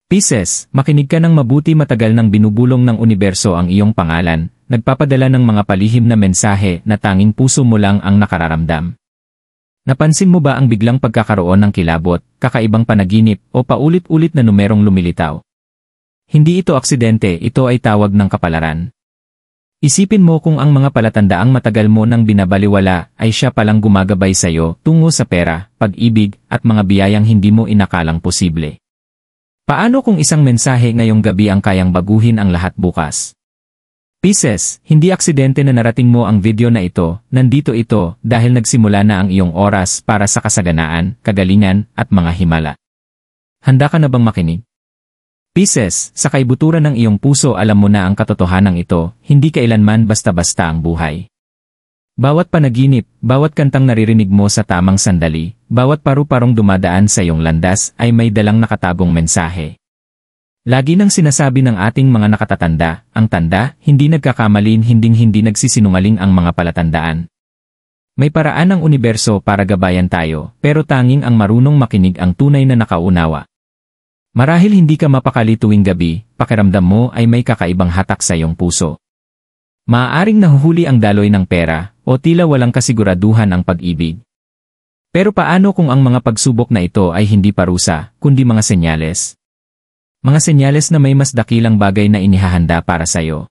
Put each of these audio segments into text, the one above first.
Pisces, makinig ka ng mabuti, matagal nang binubulong ng universo ang iyong pangalan, nagpapadala ng mga palihim na mensahe na tanging puso mo lang ang nakararamdam. Napansin mo ba ang biglang pagkakaroon ng kilabot, kakaibang panaginip, o paulit-ulit na numerong lumilitaw? Hindi ito aksidente, ito ay tawag ng kapalaran. Isipin mo kung ang mga palatandaang matagal mo nang binabaliwala ay siya palang gumagabay sa iyo tungo sa pera, pag-ibig, at mga biyayang hindi mo inakalang posible. Paano kung isang mensahe ngayong gabi ang kayang baguhin ang lahat bukas? Pisces, hindi aksidente na narating mo ang video na ito, nandito ito dahil nagsimula na ang iyong oras para sa kasaganaan, kagalingan, at mga himala. Handa ka na bang makinig? Pisces, sa kaibuturan ng iyong puso alam mo na ang katotohanan ito, hindi kailanman basta-basta ang buhay. Bawat panaginip, bawat kantang naririnig mo sa tamang sandali, bawat paru-parong dumadaan sa iyong landas ay may dalang nakatagong mensahe. Lagi nang sinasabi ng ating mga nakatatanda, ang tanda, hindi nagkakamali, hindi nagsisinungaling ang mga palatandaan. May paraan ng universo para gabayan tayo, pero tanging ang marunong makinig ang tunay na nakaunawa. Marahil hindi ka mapakali tuwing gabi, pakiramdam mo ay may kakaibang hatak sa iyong puso. Maaaring nahuhuli ang daloy ng pera, o tila walang kasiguraduhan ang pag-ibig. Pero paano kung ang mga pagsubok na ito ay hindi parusa, kundi mga senyales? Mga senyales na may mas dakilang bagay na inihahanda para sa iyo.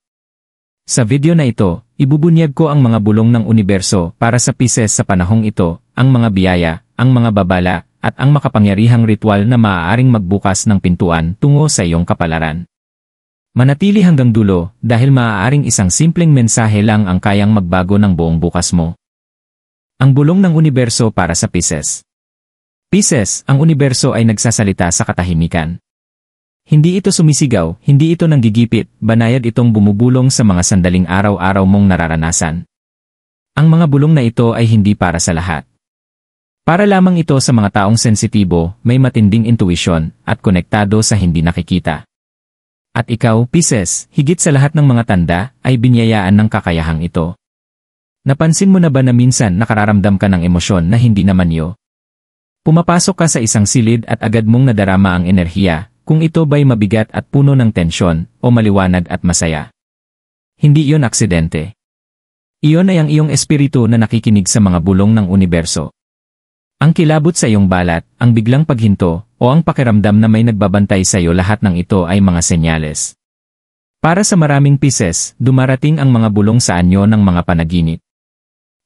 Sa video na ito, ibubunyag ko ang mga bulong ng universo para sa Pisces sa panahong ito, ang mga biyaya, ang mga babala, at ang makapangyarihang ritual na maaaring magbukas ng pintuan tungo sa iyong kapalaran. Manatili hanggang dulo dahil maaaring isang simpleng mensahe lang ang kayang magbago ng buong bukas mo. Ang bulong ng universo para sa Pisces. Pisces, ang universo ay nagsasalita sa katahimikan. Hindi ito sumisigaw, hindi ito nanggigipit, banayad itong bumubulong sa mga sandaling araw-araw mong nararanasan. Ang mga bulong na ito ay hindi para sa lahat. Para lamang ito sa mga taong sensitibo, may matinding intuisyon, at konektado sa hindi nakikita. At ikaw, Pisces, higit sa lahat ng mga tanda, ay binyayaan ng kakayahang ito. Napansin mo na ba na minsan nakararamdam ka ng emosyon na hindi naman iyo? Pumapasok ka sa isang silid at agad mong nadarama ang enerhiya, kung ito ba'y mabigat at puno ng tensyon, o maliwanag at masaya. Hindi iyon aksidente. Iyon ay ang iyong espiritu na nakikinig sa mga bulong ng universo. Ang kilabot sa iyong balat, ang biglang paghinto, o ang pakiramdam na may nagbabantay sa iyo, lahat ng ito ay mga senyales. Para sa maraming Pisces, dumarating ang mga bulong sa anyo ng mga panaginip.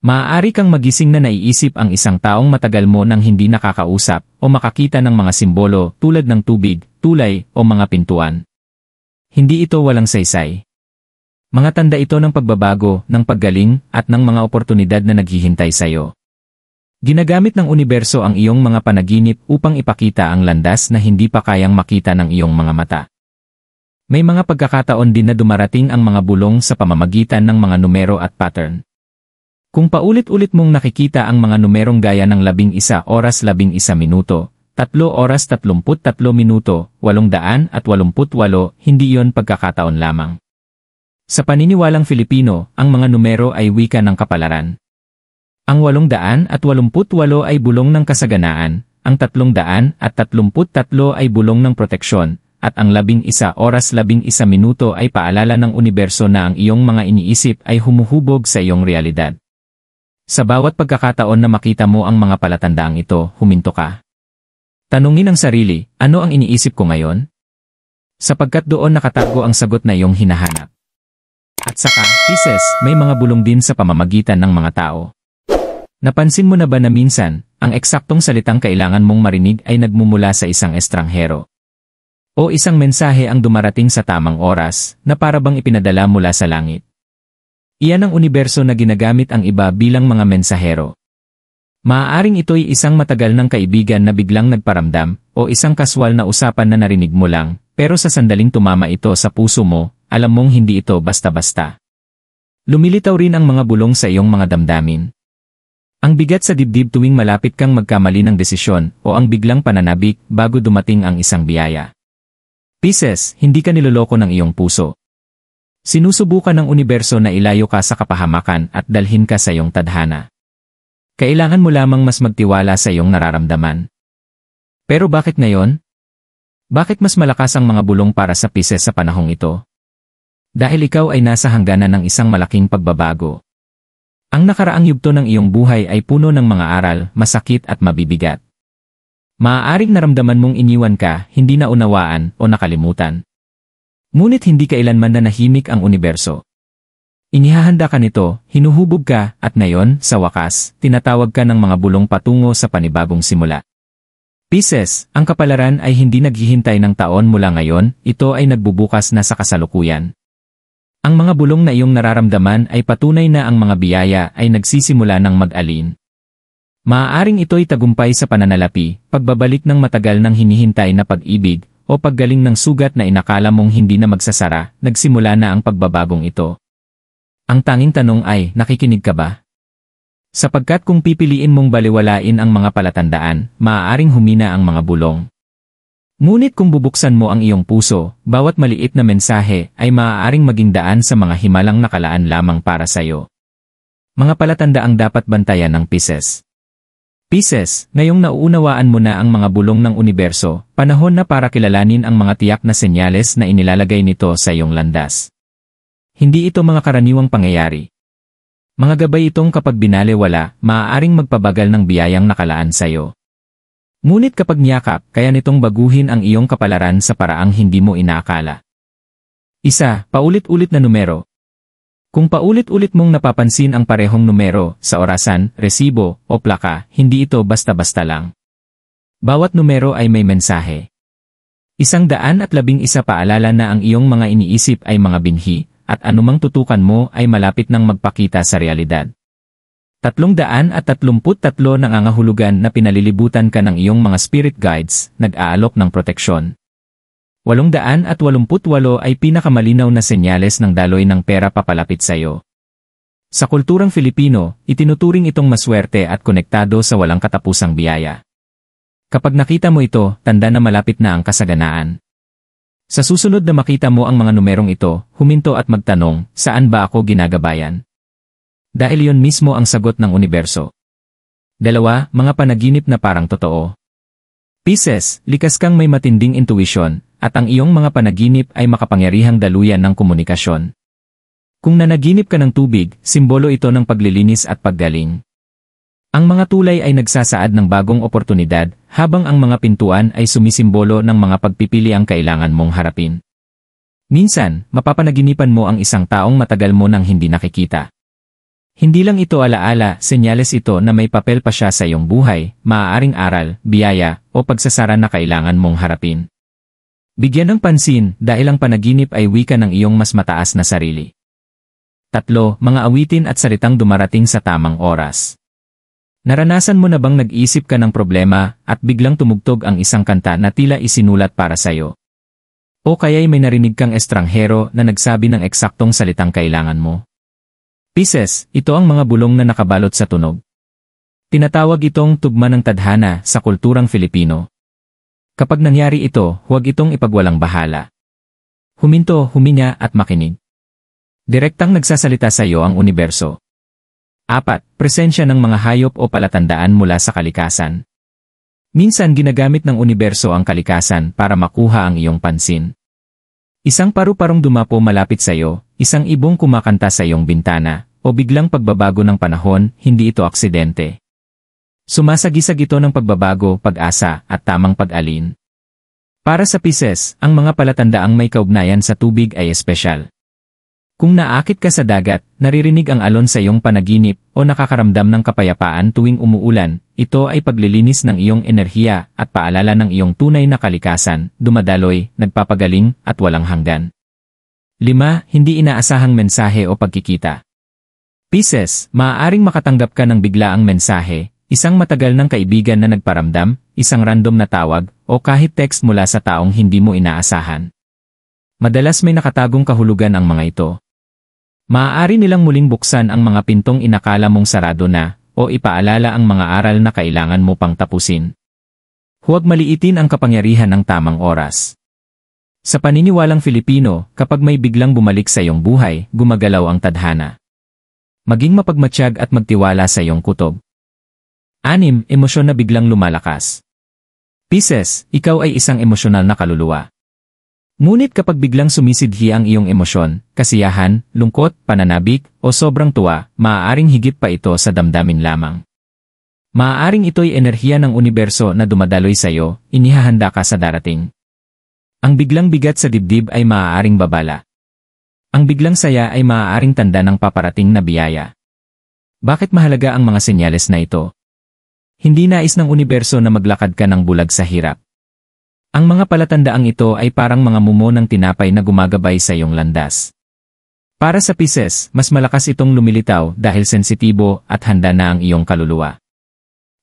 Maaari kang magising na naiisip ang isang taong matagal mo nang hindi nakakausap, o makakita ng mga simbolo tulad ng tubig, tulay, o mga pintuan. Hindi ito walang saysay. Mga tanda ito ng pagbabago, ng paggaling, at ng mga oportunidad na naghihintay sa iyo. Ginagamit ng universo ang iyong mga panaginip upang ipakita ang landas na hindi pa kayang makita ng iyong mga mata. May mga pagkakataon din na dumarating ang mga bulong sa pamamagitan ng mga numero at pattern. Kung paulit-ulit mong nakikita ang mga numerong gaya ng 11 oras 11 minuto, 3 oras 33 minuto, 888, hindi iyon pagkakataon lamang. Sa paniniwalang Filipino, ang mga numero ay wika ng kapalaran. Ang 888 ay bulong ng kasaganaan, ang 333 ay bulong ng proteksyon, at ang 11 oras 11 minuto ay paalala ng universo na ang iyong mga iniisip ay humuhubog sa iyong realidad. Sa bawat pagkakataon na makita mo ang mga palatandaang ito, huminto ka. Tanungin ang sarili, ano ang iniisip ko ngayon? Sapagkat doon nakatago ang sagot na iyong hinahanap. At saka, Pisces, may mga bulong din sa pamamagitan ng mga tao. Napansin mo na ba na minsan, ang eksaktong salitang kailangan mong marinig ay nagmumula sa isang estranghero? O isang mensahe ang dumarating sa tamang oras, na para bang ipinadala mula sa langit? Iyan ang universo na ginagamit ang iba bilang mga mensahero. Maaaring ito'y isang matagal ng kaibigan na biglang nagparamdam, o isang kaswal na usapan na narinig mo lang, pero sa sandaling tumama ito sa puso mo, alam mong hindi ito basta-basta. Lumilitaw rin ang mga bulong sa iyong mga damdamin. Ang bigat sa dibdib tuwing malapit kang magkamali ng desisyon, o ang biglang pananabik bago dumating ang isang biyaya. Pisces, hindi ka niloloko ng iyong puso. Sinusubukan ng universo na ilayo ka sa kapahamakan at dalhin ka sa iyong tadhana. Kailangan mo lamang mas magtiwala sa iyong nararamdaman. Pero bakit ngayon? Bakit mas malakas ang mga bulong para sa Pisces sa panahong ito? Dahil ikaw ay nasa hangganan ng isang malaking pagbabago. Ang nakaraang yugto ng iyong buhay ay puno ng mga aral, masakit at mabibigat. Maaaring naramdaman mong iniwan ka, hindi naunawaan o nakalimutan. Ngunit hindi kailanman nanahimik ang universo. Inihahanda ka nito, hinuhubog ka, at ngayon, sa wakas, tinatawag ka ng mga bulong patungo sa panibagong simula. Pisces, ang kapalaran ay hindi naghihintay ng taon mula ngayon, ito ay nagbubukas na sa kasalukuyan. Ang mga bulong na iyong nararamdaman ay patunay na ang mga biyaya ay nagsisimula ng mag-alin. Maaaring ito'y tagumpay sa pananalapi, pagbabalik ng matagal ng hinihintay na pag-ibig, o paggaling ng sugat na inakala mong hindi na magsasara, nagsimula na ang pagbabagong ito. Ang tanging tanong ay, nakikinig ka ba? Sapagkat kung pipiliin mong baliwalain ang mga palatandaan, maaaring humina ang mga bulong. Ngunit kung bubuksan mo ang iyong puso, bawat maliit na mensahe ay maaaring maging daan sa mga himalang nakalaan lamang para sa iyo. Mga palatandaang dapat bantayan ng Pisces. Pisces, ngayong nauunawaan mo na ang mga bulong ng universo, panahon na para kilalanin ang mga tiyak na senyales na inilalagay nito sa iyong landas. Hindi ito mga karaniwang pangyayari. Mga gabay itong kapag binalewala, maaaring magpabagal ng biyayang nakalaan sa iyo. Ngunit kapag niyakap, kaya nitong baguhin ang iyong kapalaran sa paraang hindi mo inaakala. Isa, paulit-ulit na numero. Kung paulit-ulit mong napapansin ang parehong numero sa orasan, resibo, o plaka, hindi ito basta-basta lang. Bawat numero ay may mensahe. 111 paalala na ang iyong mga iniisip ay mga binhi, at anumang tutukan mo ay malapit nang magpakita sa realidad. 333 nangangahulugan na pinalilibutan ka ng iyong mga spirit guides, nag-aalok ng proteksyon. 888 ay pinakamalinaw na senyales ng daloy ng pera papalapit sa iyo. Sa kulturang Filipino, itinuturing itong maswerte at konektado sa walang katapusang biyaya. Kapag nakita mo ito, tanda na malapit na ang kasaganaan. Sa susunod na makita mo ang mga numerong ito, huminto at magtanong, saan ba ako ginagabayan? Dahil yon mismo ang sagot ng universo. 2, mga panaginip na parang totoo. Pisces, likas kang may matinding intuition, at ang iyong mga panaginip ay makapangyarihang daluyan ng komunikasyon. Kung nanaginip ka ng tubig, simbolo ito ng paglilinis at paggaling. Ang mga tulay ay nagsasaad ng bagong oportunidad, habang ang mga pintuan ay sumisimbolo ng mga pagpipili ang kailangan mong harapin. Minsan, mapapanaginipan mo ang isang taong matagal mo nang hindi nakikita. Hindi lang ito alaala, senyales ito na may papel pa siya sa iyong buhay, maaaring aral, biyaya, o pagsasara na kailangan mong harapin. Bigyan ng pansin dahil ang panaginip ay wika ng iyong mas mataas na sarili. 3, mga awitin at salitang dumarating sa tamang oras. Naranasan mo na bang nag-isip ka ng problema at biglang tumugtog ang isang kanta na tila isinulat para sa'yo? O kaya'y may narinig kang estranghero na nagsabi ng eksaktong salitang kailangan mo? Pisces, ito ang mga bulong na nakabalot sa tunog. Tinatawag itong tugma ng tadhana sa kulturang Filipino. Kapag nangyari ito, huwag itong ipagwalang bahala. Huminto, huminga at makinig. Direktang nagsasalita sa iyo ang universo. 4, presensya ng mga hayop o palatandaan mula sa kalikasan. Minsan ginagamit ng universo ang kalikasan para makuha ang iyong pansin. Isang paru-parong dumapo malapit sa iyo, isang ibong kumakanta sa iyong bintana, o biglang pagbabago ng panahon, hindi ito aksidente. Sumasagisag ito ng pagbabago, pag-asa, at tamang pag-alin. Para sa Pisces, ang mga palatandaang may kaugnayan sa tubig ay espesyal. Kung naakit ka sa dagat, naririnig ang alon sa iyong panaginip, o nakakaramdam ng kapayapaan tuwing umuulan, ito ay paglilinis ng iyong enerhiya at paalala ng iyong tunay na kalikasan, dumadaloy, nagpapagaling, at walang hanggan. 5, hindi inaasahang mensahe o pagkikita. Pisces, maaaring makatanggap ka ng biglaang mensahe, isang matagal ng kaibigan na nagparamdam, isang random na tawag, o kahit text mula sa taong hindi mo inaasahan. Madalas may nakatagong kahulugan ang mga ito. Maaari nilang muling buksan ang mga pintong inakala mong sarado na, o ipaalala ang mga aral na kailangan mo pang tapusin. Huwag maliitin ang kapangyarihan ng tamang oras. Sa paniniwalang Filipino, kapag may biglang bumalik sa iyong buhay, gumagalaw ang tadhana. Maging mapagmatsyag at magtiwala sa iyong kutob. 6, emosyon na biglang lumalakas. Pisces, ikaw ay isang emosyonal na kaluluwa. Ngunit kapag biglang sumisidhi ang iyong emosyon, kasiyahan, lungkot, pananabik, o sobrang tuwa, maaaring higit pa ito sa damdamin lamang. Maaaring ito'y enerhiya ng universo na dumadaloy sa iyo, inihahanda ka sa darating. Ang biglang bigat sa dibdib ay maaaring babala. Ang biglang saya ay maaaring tanda ng paparating na biyaya. Bakit mahalaga ang mga senyales na ito? Hindi nais ng universo na maglakad ka ng bulag sa hirap. Ang mga palatandaang ito ay parang mga mumo ng tinapay na gumagabay sa iyong landas. Para sa Pisces, mas malakas itong lumilitaw dahil sensitibo at handa na ang iyong kaluluwa.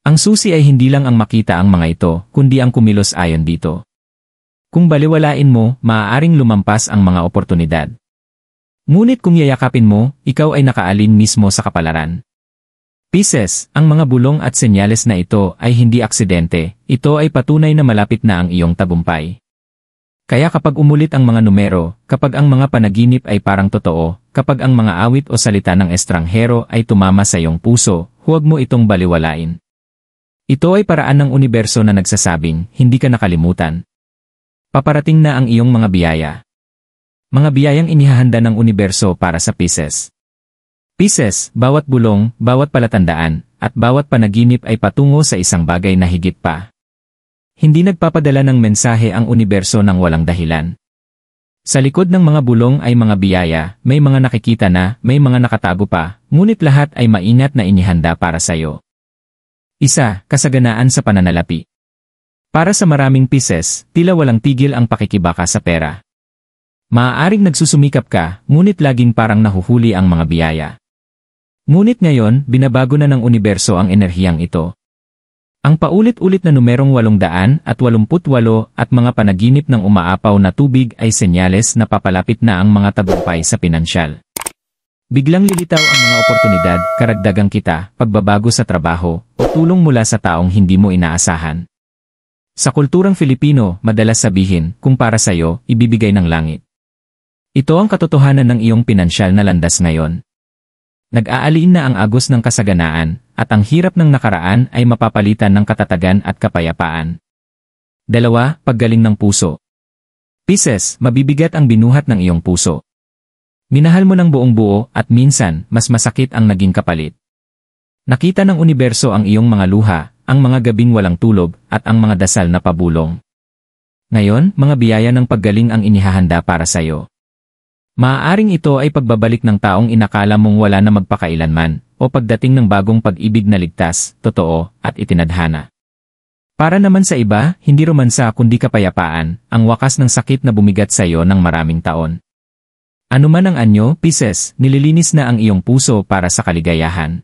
Ang susi ay hindi lang ang makita ang mga ito, kundi ang kumilos ayon dito. Kung baliwalain mo, maaaring lumampas ang mga oportunidad. Ngunit kung yayakapin mo, ikaw ay nakaalin mismo sa kapalaran. Pisces, ang mga bulong at senyales na ito ay hindi aksidente, ito ay patunay na malapit na ang iyong tagumpay. Kaya kapag umulit ang mga numero, kapag ang mga panaginip ay parang totoo, kapag ang mga awit o salita ng estranghero ay tumama sa iyong puso, huwag mo itong baliwalain. Ito ay paraan ng universo na nagsasabing, hindi ka nakalimutan. Paparating na ang iyong mga biyaya. Mga biyayang inihahanda ng universo para sa Pisces. Pisces, bawat bulong, bawat palatandaan, at bawat panaginip ay patungo sa isang bagay na higit pa. Hindi nagpapadala ng mensahe ang universo ng walang dahilan. Sa likod ng mga bulong ay mga biyaya, may mga nakikita na, may mga nakatago pa, ngunit lahat ay maingat na inihanda para sa iyo. Isa, kasaganaan sa pananalapi. Para sa maraming Pisces, tila walang tigil ang pakikibaka sa pera. Maaaring nagsusumikap ka, ngunit laging parang nahuhuli ang mga biyaya. Ngunit ngayon, binabago na ng universo ang enerhiyang ito. Ang paulit-ulit na numerong 888 at mga panaginip ng umaapaw na tubig ay senyales na papalapit na ang mga tagumpay sa pinansyal. Biglang lilitaw ang mga oportunidad, karagdagang kita, pagbabago sa trabaho, o tulong mula sa taong hindi mo inaasahan. Sa kulturang Filipino, madalas sabihin, kung para sa'yo, ibibigay ng langit. Ito ang katotohanan ng iyong pinansyal na landas ngayon. Nag-aaliin na ang agos ng kasaganaan, at ang hirap ng nakaraan ay mapapalitan ng katatagan at kapayapaan. 2. Paggaling ng puso. Pisces, mabibigat ang binuhat ng iyong puso. Minahal mo ng buong buo at minsan, mas masakit ang naging kapalit. Nakita ng universo ang iyong mga luha, ang mga gabing walang tulog, at ang mga dasal na pabulong. Ngayon, mga biyaya ng paggaling ang inihahanda para sa iyo. Maaaring ito ay pagbabalik ng taong inakala mong wala na magpakailanman, o pagdating ng bagong pag-ibig na ligtas, totoo, at itinadhana. Para naman sa iba, hindi romansa kundi kapayapaan, ang wakas ng sakit na bumigat sa iyo ng maraming taon. Ano man ang anyo, Pisces, nililinis na ang iyong puso para sa kaligayahan.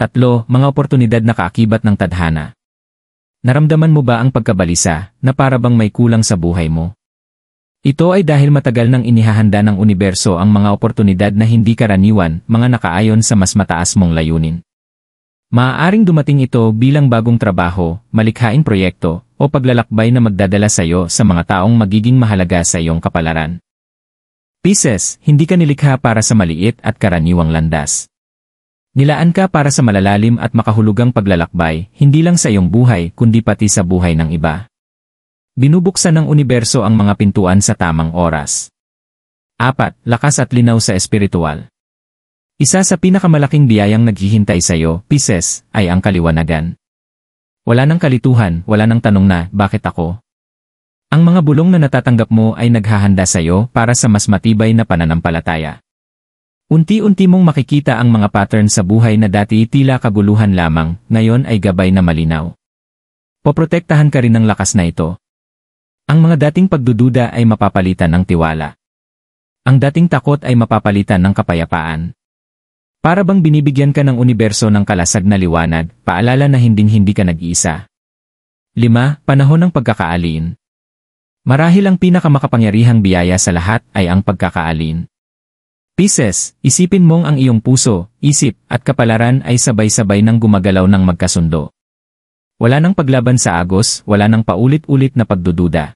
3. Mga oportunidad na kaakibat ng tadhana. Naramdaman mo ba ang pagkabalisa, na para bang may kulang sa buhay mo? Ito ay dahil matagal nang inihahanda ng universo ang mga oportunidad na hindi karaniwan, mga nakaayon sa mas mataas mong layunin. Maaaring dumating ito bilang bagong trabaho, malikhaing proyekto, o paglalakbay na magdadala sa iyo sa mga taong magiging mahalaga sa iyong kapalaran. Pisces, hindi ka nilikha para sa maliit at karaniwang landas. Nilaan ka para sa malalalim at makahulugang paglalakbay, hindi lang sa iyong buhay kundi pati sa buhay ng iba. Binubuksan ng universo ang mga pintuan sa tamang oras. 4. Lakas at linaw sa espiritual. Isa sa pinakamalaking biyayang naghihintay sa iyo, Pisces, ay ang kaliwanagan. Wala nang kalituhan, wala nang tanong na, bakit ako? Ang mga bulong na natatanggap mo ay naghahanda sa iyo para sa mas matibay na pananampalataya. Unti-unti mong makikita ang mga pattern sa buhay na dati tila kaguluhan lamang, ngayon ay gabay na malinaw. Poprotektahan ka rin ng lakas na ito. Ang mga dating pagdududa ay mapapalitan ng tiwala. Ang dating takot ay mapapalitan ng kapayapaan. Para bang binibigyan ka ng universo ng kalasag na liwanag, paalala na hinding-hindi ka nag-iisa. 5. Panahon ng pagkakaalin. Marahil ang pinakamakapangyarihang biyaya sa lahat ay ang pagkakaalin. Pisces, isipin mong ang iyong puso, isip, at kapalaran ay sabay-sabay nang gumagalaw ng magkasundo. Wala nang paglaban sa agos, wala nang paulit-ulit na pagdududa.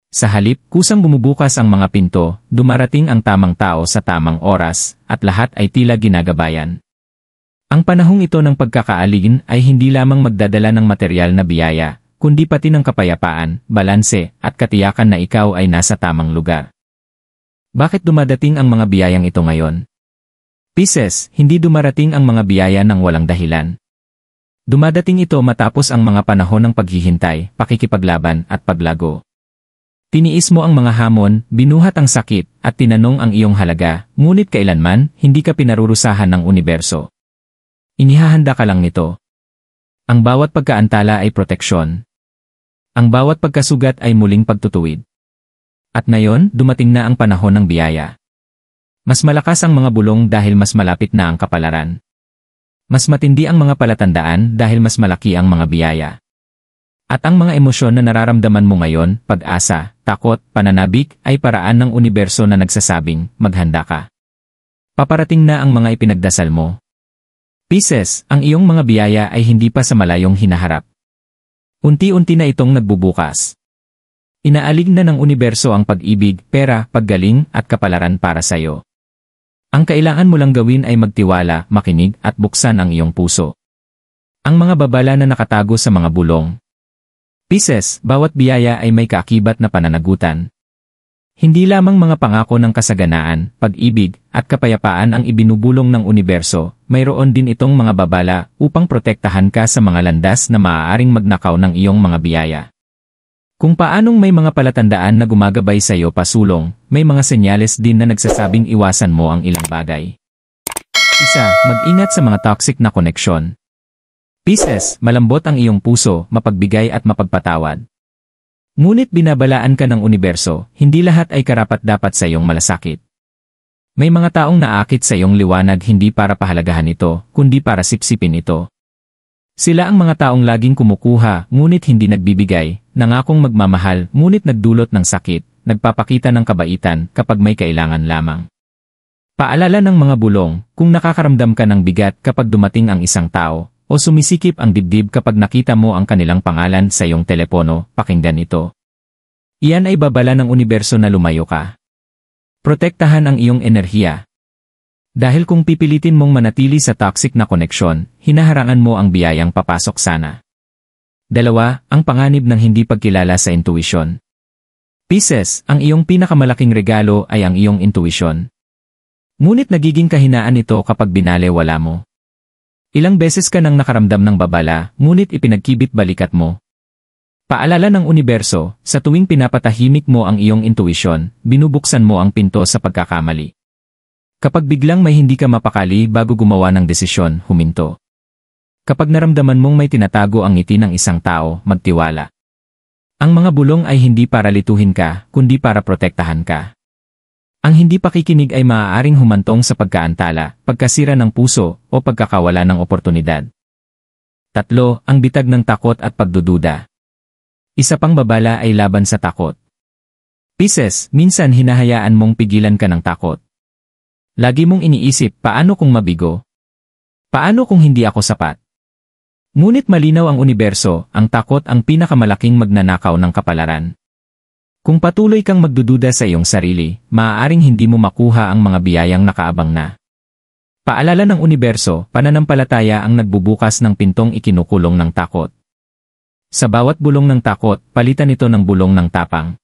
Sa halip, kusang bumubukas ang mga pinto, dumarating ang tamang tao sa tamang oras, at lahat ay tila ginagabayan. Ang panahong ito ng pagkakaalin ay hindi lamang magdadala ng material na biyaya, kundi pati ng kapayapaan, balanse, at katiyakan na ikaw ay nasa tamang lugar. Bakit dumadating ang mga biyayang ito ngayon? Pisces, hindi dumarating ang mga biyaya ng walang dahilan. Dumadating ito matapos ang mga panahon ng paghihintay, pakikipaglaban, at paglago. Tiniis mo ang mga hamon, binuhat ang sakit, at tinanong ang iyong halaga, ngunit kailanman, hindi ka pinarurusahan ng universo. Inihahanda ka lang nito. Ang bawat pagkaantala ay proteksyon. Ang bawat pagkasugat ay muling pagtutuwid. At ngayon, dumating na ang panahon ng biyaya. Mas malakas ang mga bulong dahil mas malapit na ang kapalaran. Mas matindi ang mga palatandaan dahil mas malaki ang mga biyaya. At ang mga emosyon na nararamdaman mo ngayon, pag-asa, takot, pananabik, ay paraan ng universo na nagsasabing, maghanda ka. Paparating na ang mga ipinagdasal mo. Pisces, ang iyong mga biyaya ay hindi pa sa malayong hinaharap. Unti-unti na itong nagbubukas. Inaalig na ng universo ang pag-ibig, pera, paggaling, at kapalaran para sa iyo. Ang kailangan mo lang gawin ay magtiwala, makinig, at buksan ang iyong puso. Ang mga babala na nakatago sa mga bulong. Pisces, bawat biyaya ay may kaakibat na pananagutan. Hindi lamang mga pangako ng kasaganaan, pag-ibig, at kapayapaan ang ibinubulong ng universo, mayroon din itong mga babala upang protektahan ka sa mga landas na maaaring magnakaw ng iyong mga biyaya. Kung paanong may mga palatandaan na gumagabay sa iyo pasulong, may mga senyales din na nagsasabing iwasan mo ang ilang bagay. Isa, mag-ingat sa mga toxic na koneksyon. Pisces, malambot ang iyong puso, mapagbigay at mapagpatawad. Ngunit binabalaan ka ng universo, hindi lahat ay karapat-dapat sa iyong malasakit. May mga taong naakit sa iyong liwanag hindi para pahalagahan ito, kundi para sipsipin ito. Sila ang mga taong laging kumukuha, ngunit hindi nagbibigay, nangakong magmamahal, ngunit nagdulot ng sakit, nagpapakita ng kabaitan kapag may kailangan lamang. Paalala ng mga bulong, kung nakakaramdam ka ng bigat kapag dumating ang isang tao, o sumisikip ang dibdib kapag nakita mo ang kanilang pangalan sa iyong telepono, pakinggan ito. Iyan ay babala ng universo na lumayo ka. Protektahan ang iyong enerhiya. Dahil kung pipilitin mong manatili sa toxic na koneksyon, hinaharangan mo ang biyayang papasok sana. 2. Ang panganib ng hindi pagkilala sa intuisyon. Pisces, ang iyong pinakamalaking regalo ay ang iyong intuisyon. Ngunit nagiging kahinaan ito kapag binalewala mo. Ilang beses ka nang nakaramdam ng babala, ngunit ipinagkibit balikat mo. Paalala ng universo, sa tuwing pinapatahimik mo ang iyong intuisyon, binubuksan mo ang pinto sa pagkakamali. Kapag biglang may hindi ka mapakali bago gumawa ng desisyon, huminto. Kapag naramdaman mong may tinatago ang ngiti ng isang tao, magtiwala. Ang mga bulong ay hindi para lituhin ka, kundi para protektahan ka. Ang hindi pakikinig ay maaaring humantong sa pagkaantala, pagkasira ng puso, o pagkakawala ng oportunidad. 3. Ang bitag ng takot at pagdududa. Isa pang babala ay laban sa takot. Pisces, minsan hinahayaan mong pigilan ka ng takot. Lagi mong iniisip, paano kung mabigo? Paano kung hindi ako sapat? Ngunit malinaw ang universo, ang takot ang pinakamalaking magnanakaw ng kapalaran. Kung patuloy kang magdududa sa iyong sarili, maaaring hindi mo makuha ang mga biyayang nakaabang na. Paalala ng universo, pananampalataya ang nagbubukas ng pintong ikinukulong ng takot. Sa bawat bulong ng takot, palitan ito ng bulong ng tapang.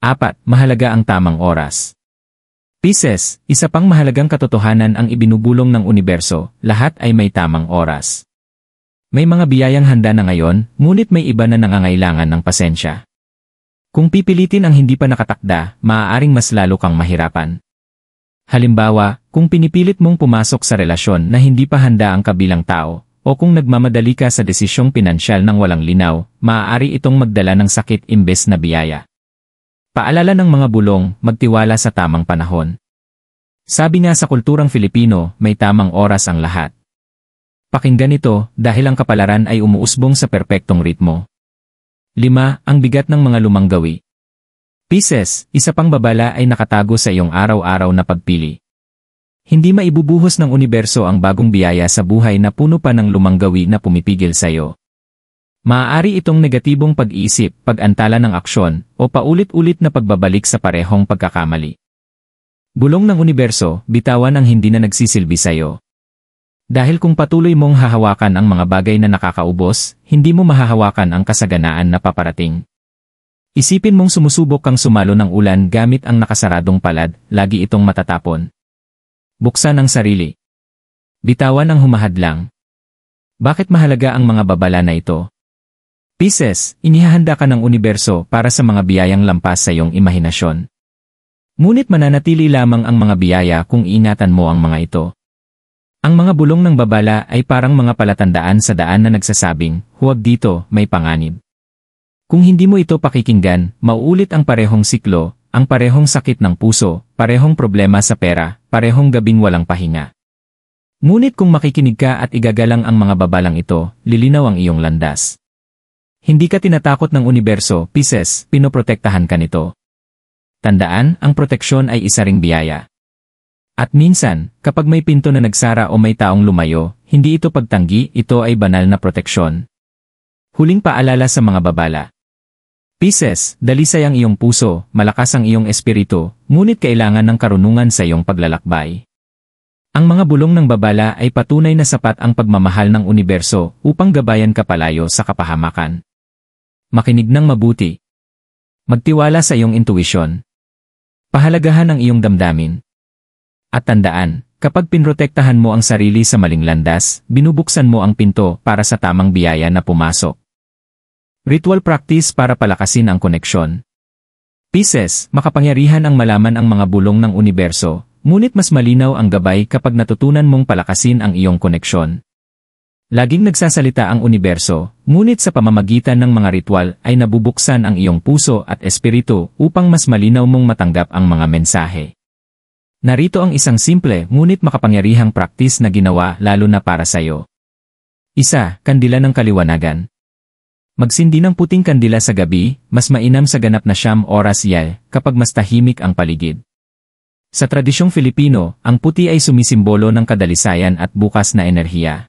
4. Mahalaga ang tamang oras. Pisces, isa pang mahalagang katotohanan ang ibinubulong ng universo, lahat ay may tamang oras. May mga biyayang handa na ngayon, ngunit may iba na nangangailangan ng pasensya. Kung pipilitin ang hindi pa nakatakda, maaaring mas lalo kang mahirapan. Halimbawa, kung pinipilit mong pumasok sa relasyon na hindi pa handa ang kabilang tao, o kung nagmamadali ka sa desisyong pinansyal ng walang linaw, maaari itong magdala ng sakit imbes na biyaya. Paalala ng mga bulong, magtiwala sa tamang panahon. Sabi nga sa kulturang Filipino, may tamang oras ang lahat. Pakinggan ito dahil ang kapalaran ay umuusbong sa perpektong ritmo. 5. Ang bigat ng mga lumang gawi. Pisces, isa pang babala ay nakatago sa iyong araw-araw na pagpili. Hindi maibubuhos ng universo ang bagong biyaya sa buhay na puno pa ng lumang gawi na pumipigil sa iyo. Maaari itong negatibong pag-iisip, pag-antala ng aksyon, o paulit-ulit na pagbabalik sa parehong pagkakamali. Bulong ng universo, bitawan ang hindi na nagsisilbi sa iyo. Dahil kung patuloy mong hahawakan ang mga bagay na nakakaubos, hindi mo mahahawakan ang kasaganaan na paparating. Isipin mong sumusubok kang sumalo ng ulan gamit ang nakasaradong palad, lagi itong matatapon. Buksan ang sarili. Bitawan ang humahadlang. Bakit mahalaga ang mga babala na ito? Pisces, inihahanda ka ng universo para sa mga biyayang lampas sa iyong imahinasyon. Ngunit mananatili lamang ang mga biyaya kung ingatan mo ang mga ito. Ang mga bulong ng babala ay parang mga palatandaan sa daan na nagsasabing, huwag dito, may panganib. Kung hindi mo ito pakikinggan, mauulit ang parehong siklo, ang parehong sakit ng puso, parehong problema sa pera, parehong gabing walang pahinga. Ngunit kung makikinig ka at igagalang ang mga babalang ito, lilinaw ang iyong landas. Hindi ka tinatakot ng universo, Pisces, pinoprotektahan ka nito. Tandaan, ang proteksyon ay isa ring biyaya. At minsan, kapag may pinto na nagsara o may taong lumayo, hindi ito pagtanggi, ito ay banal na proteksyon. Huling paalala sa mga babala. Pisces, dalisay ang iyong puso, malakas ang iyong espiritu, ngunit kailangan ng karunungan sa iyong paglalakbay. Ang mga bulong ng babala ay patunay na sapat ang pagmamahal ng universo upang gabayan ka palayo sa kapahamakan. Makinig ng mabuti. Magtiwala sa iyong intuisyon. Pahalagahan ang iyong damdamin. At tandaan, kapag pinrotektahan mo ang sarili sa maling landas, binubuksan mo ang pinto para sa tamang biyaya na pumasok. Ritual practice para palakasin ang koneksyon. Pisces, makapangyarihan ang malaman ang mga bulong ng universo, ngunit mas malinaw ang gabay kapag natutunan mong palakasin ang iyong koneksyon. Laging nagsasalita ang universo, ngunit sa pamamagitan ng mga ritual ay nabubuksan ang iyong puso at espiritu upang mas malinaw mong matanggap ang mga mensahe. Narito ang isang simple ngunit makapangyarihang praktis na ginawa lalo na para sa iyo. 1. Kandila ng kaliwanagan. Magsindi ng puting kandila sa gabi, mas mainam sa ganap na 9 oras kapag mas tahimik ang paligid. Sa tradisyong Filipino, ang puti ay sumisimbolo ng kadalisayan at bukas na enerhiya.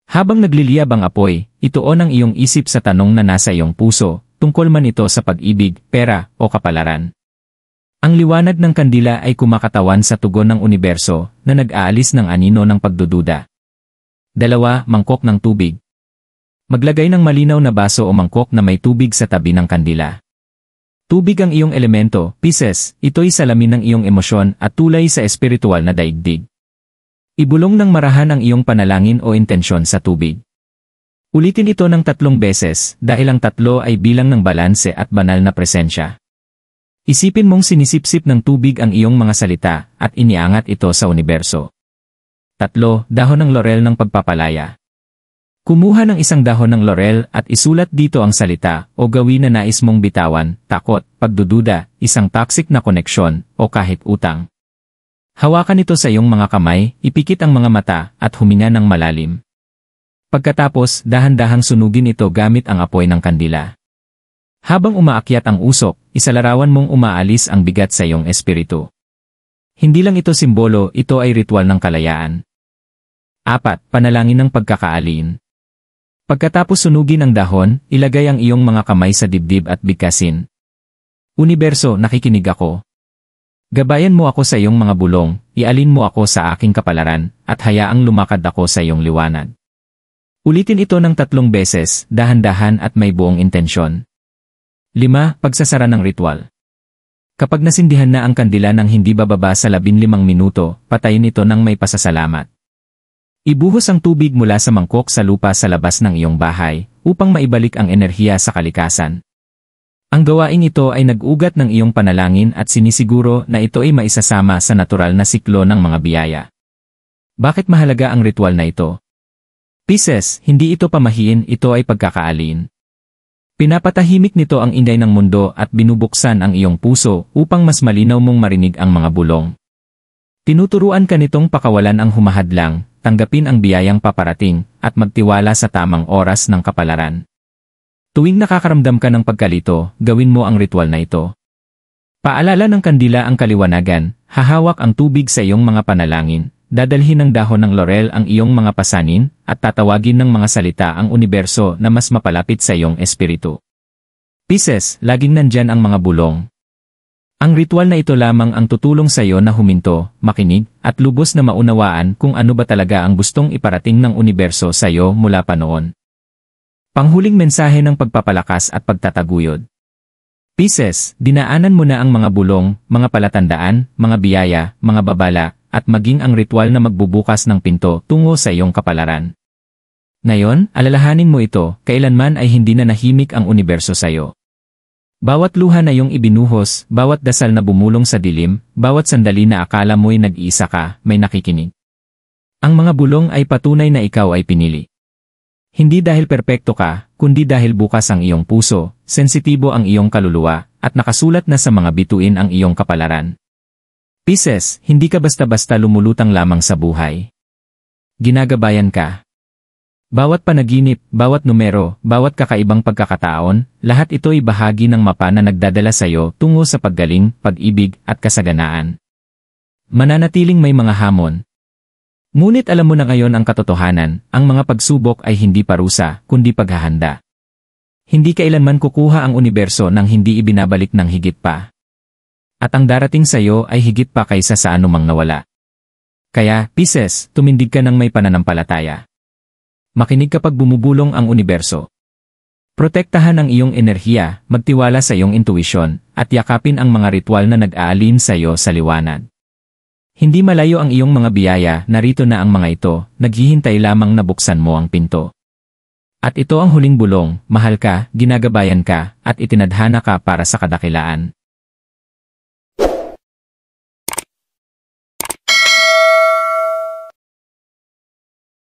Habang nagliliyab ang apoy, ituon ang iyong isip sa tanong na nasa iyong puso, tungkol man ito sa pag-ibig, pera, o kapalaran. Ang liwanag ng kandila ay kumakatawan sa tugon ng universo na nag-aalis ng anino ng pagdududa. 2. Mangkok ng tubig. Maglagay ng malinaw na baso o mangkok na may tubig sa tabi ng kandila. Tubig ang iyong elemento, Pisces, ito'y salamin ng iyong emosyon at tulay sa espiritual na daigdig. Ibulong ng marahan ang iyong panalangin o intensyon sa tubig. Ulitin ito ng 3 beses dahil ang 3 ay bilang ng balanse at banal na presensya. Isipin mong sinisipsip ng tubig ang iyong mga salita at iniangat ito sa universo. 3. Dahon ng laurel ng pagpapalaya. Kumuha ng isang dahon ng laurel at isulat dito ang salita o gawin na nais mong bitawan, takot, pagdududa, isang toxic na koneksyon, o kahit utang. Hawakan ito sa iyong mga kamay, ipikit ang mga mata at huminga ng malalim. Pagkatapos, dahan-dahang sunugin ito gamit ang apoy ng kandila. Habang umaakyat ang usok, isalarawan mong umaalis ang bigat sa iyong espiritu. Hindi lang ito simbolo, ito ay ritual ng kalayaan. 4. Panalangin ng pagkakaalin. Pagkatapos sunugin ang dahon, ilagay ang iyong mga kamay sa dibdib at bigkasin. Universo, nakikinig ako. Gabayan mo ako sa iyong mga bulong, ialin mo ako sa aking kapalaran, at hayaang lumakad ako sa iyong liwanag. Ulitin ito ng 3 beses, dahan-dahan at may buong intensyon. 5. Pagsasara ng ritual. Kapag nasindihan na ang kandila ng hindi bababa sa 15 minuto, patayin ito ng may pasasalamat. Ibuhos ang tubig mula sa mangkok sa lupa sa labas ng iyong bahay, upang maibalik ang enerhiya sa kalikasan. Ang gawaing ito ay nag-ugat ng iyong panalangin at sinisiguro na ito ay maisasama sa natural na siklo ng mga biyaya. Bakit mahalaga ang ritual na ito? Pisces, hindi ito pamahiin, ito ay pagkakaalin. Pinapatahimik nito ang inday ng mundo at binubuksan ang iyong puso upang mas malinaw mong marinig ang mga bulong. Tinuturuan ka nitong pakawalan ang humahadlang, tanggapin ang biyayang paparating, at magtiwala sa tamang oras ng kapalaran. Tuwing nakakaramdam ka ng pagkalito, gawin mo ang ritual na ito. Paalala ng kandila ang kaliwanagan, hahawak ang tubig sa iyong mga panalangin, dadalhin ng dahon ng laurel ang iyong mga pasanin, at tatawagin ng mga salita ang universo na mas mapalapit sa iyong espiritu. Pisces, laging nandyan ang mga bulong. Ang ritual na ito lamang ang tutulong sa iyo na huminto, makinig, at lubos na maunawaan kung ano ba talaga ang gustong iparating ng universo sa iyo mula pa noon. Panghuling mensahe ng pagpapalakas at pagtataguyod. Pisces, dinaanan mo na ang mga bulong, mga palatandaan, mga biyaya, mga babala, at maging ang ritual na magbubukas ng pinto tungo sa iyong kapalaran. Ngayon, alalahanin mo ito, kailanman ay hindi na nahimik ang universo sa iyo. Bawat luha na iyong ibinuhos, bawat dasal na bumulong sa dilim, bawat sandali na akala mo'y nag-iisa ka, may nakikinig. Ang mga bulong ay patunay na ikaw ay pinili. Hindi dahil perpekto ka, kundi dahil bukas ang iyong puso, sensitibo ang iyong kaluluwa, at nakasulat na sa mga bituin ang iyong kapalaran. Pisces, hindi ka basta-basta lumulutang lamang sa buhay. Ginagabayan ka. Bawat panaginip, bawat numero, bawat kakaibang pagkakataon, lahat ito'y bahagi ng mapa na nagdadala sa iyo tungo sa paggaling, pag-ibig, at kasaganaan. Mananatiling may mga hamon. Ngunit alam mo na ngayon ang katotohanan, ang mga pagsubok ay hindi parusa, kundi paghahanda. Hindi kailanman kukuha ang universo nang hindi ibinabalik ng higit pa. At ang darating sa iyo ay higit pa kaysa sa anumang nawala. Kaya, Pisces, tumindig ka ng may pananampalataya. Makinig kapag bumubulong ang universo. Protektahan ang iyong enerhiya, magtiwala sa iyong intuisyon, at yakapin ang mga ritual na nag-aalin sa iyo sa liwanag. Hindi malayo ang iyong mga biyaya, narito na ang mga ito, naghihintay lamang na buksan mo ang pinto. At ito ang huling bulong, mahal ka, ginagabayan ka, at itinadhana ka para sa kadakilaan.